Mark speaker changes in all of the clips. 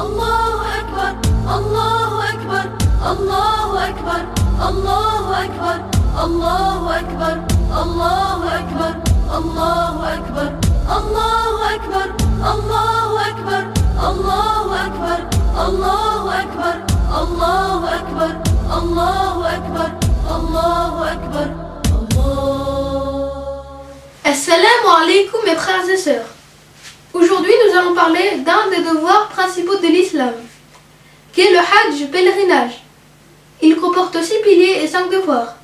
Speaker 1: الله أكبر الله أكبر الله أكبر الله أكبر الله أكبر الله أكبر الله أكبر الله أكبر الله أكبر الله أكبر الله أكبر الله أكبر الله أكبر الله أكبر
Speaker 2: Assalamu alaikum mes frères et sœurs. Aujourd'hui nous allons parler d'un des devoirs principaux de l'islam, qui est le hajj, pèlerinage. Il comporte 6 piliers et 5 devoirs.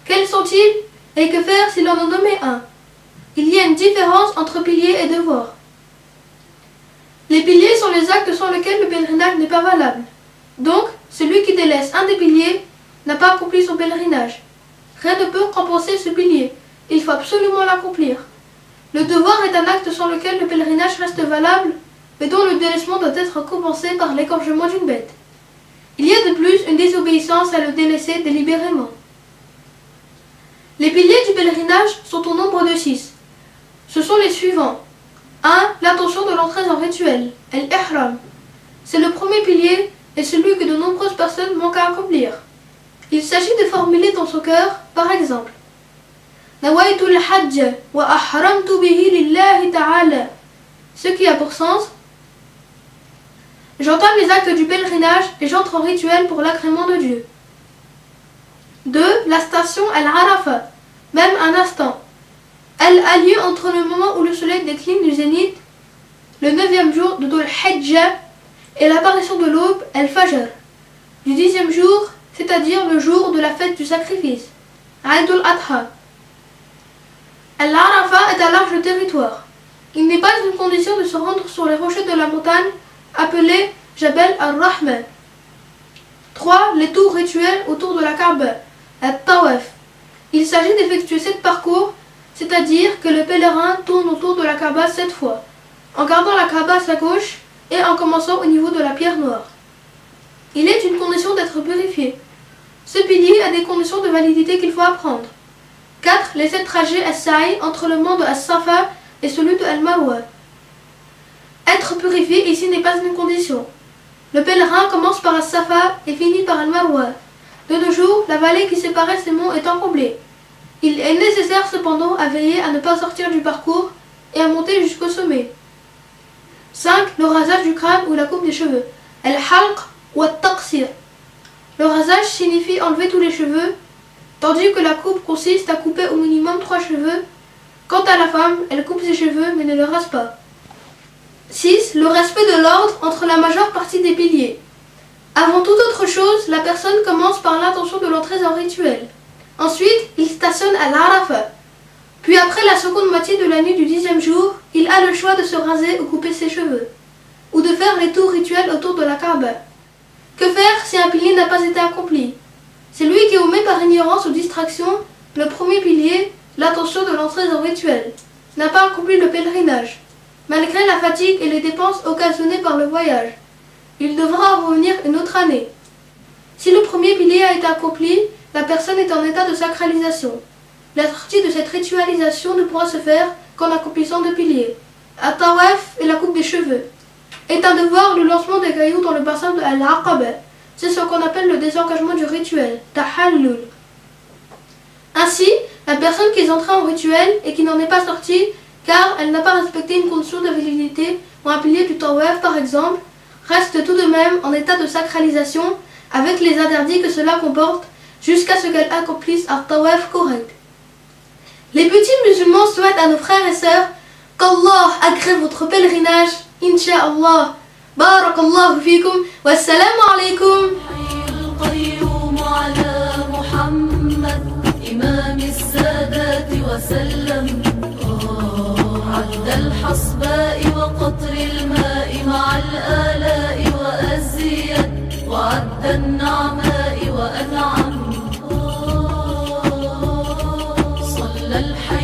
Speaker 2: Quels sont-ils et que faire s'il en a nommé un? Il y a une différence entre piliers et devoirs. Les piliers sont les actes sans lesquels le pèlerinage n'est pas valable. Donc, celui qui délaisse un des piliers n'a pas accompli son pèlerinage. Rien ne peut compenser ce pilier. Il faut absolument l'accomplir. Le devoir est un acte sans lequel le pèlerinage reste valable, mais dont le délaissement doit être compensé par l'égorgement d'une bête. Il y a de plus une désobéissance à le délaisser délibérément. Les piliers du pèlerinage sont au nombre de 6. Ce sont les suivants. 1. L'intention de l'entrée en rituel, al-ihram. C'est le premier pilier et celui que de nombreuses personnes manquent à accomplir. Il s'agit de formuler dans son cœur, par exemple, Nawaitu al-hajj wa ahramtu bihi lillahi ta'ala. Ce qui a pour sens, j'entame les actes du pèlerinage et j'entre en rituel pour l'agrément de Dieu. 2. La station al-Arafa, même un instant. Elle a lieu entre le moment où le soleil décline du zénith, le 9e jour de Dhul Hijjah, et l'apparition de l'aube, al-Fajr, du 10e jour, c'est-à-dire le jour de la fête du sacrifice, Eid al-Adha. Al-Arafa est un large territoire. Il n'est pas une condition de se rendre sur les rochers de la montagne, appelés Jabal al-Rahma. 3. Les tours rituels autour de la Kaaba, al-Tawaf. Il s'agit d'effectuer 7 parcours, c'est-à-dire que le pèlerin tourne autour de la Kaaba 7 fois, en gardant la Kaaba à sa gauche et en commençant au niveau de la pierre noire. Il est une condition d'être purifié. Ce pilier a des conditions de validité qu'il faut apprendre. 4. Les 7 trajets as-sa'i entre le mont de As-Safa et celui de Al-Marwa. Être purifié ici n'est pas une condition. Le pèlerin commence par As-Safa et finit par Al-Marwa. De nos jours, la vallée qui séparait ces monts étant comblée. Il est nécessaire cependant à veiller à ne pas sortir du parcours et à monter jusqu'au sommet. 5. Le rasage du crâne ou la coupe des cheveux. Al-Halq ou Al-Taqsir. Le rasage signifie enlever tous les cheveux, tandis que la coupe consiste à couper au minimum 3 cheveux. Quant à la femme, elle coupe ses cheveux mais ne les rase pas. 6. Le respect de l'ordre entre la majeure partie des piliers. Avant toute autre chose, la personne commence par l'intention de l'entrée en rituel. Ensuite, il stationne à l'Arafa. Puis après la seconde moitié de la nuit du 10e jour, il a le choix de se raser ou couper ses cheveux, ou de faire les tours rituels autour de la Kaaba. Que faire si un pilier n'a pas été accompli? C'est lui qui omet par ignorance ou distraction le premier pilier, l'intention de l'entrée en rituel, n'a pas accompli le pèlerinage, malgré la fatigue et les dépenses occasionnées par le voyage. Il devra revenir une autre année. Si le premier pilier a été accompli, la personne est en état de sacralisation. La sortie de cette ritualisation ne pourra se faire qu'en accomplissant 2 piliers. At-Tawaf et la coupe des cheveux. Est un devoir le lancement des cailloux dans le bassin de Al-Aqaba. C'est ce qu'on appelle le désengagement du rituel, Tahallul. Ainsi, la personne qui est entrée en rituel et qui n'en est pas sortie car elle n'a pas respecté une condition de validité ou un pilier du Tawaf par exemple, reste tout de même en état de sacralisation avec les interdits que cela comporte jusqu'à ce qu'elle accomplisse un Tawaf correct. Les petits musulmans souhaitent à nos frères et sœurs qu'Allah agrée votre pèlerinage, Inch'Allah. Barakallahu fikum, wassalamu alaikum.
Speaker 1: عد الحصباء وقطر الماء مع الآلاء وأزيد وعد النعماء وأنعم صلى الحي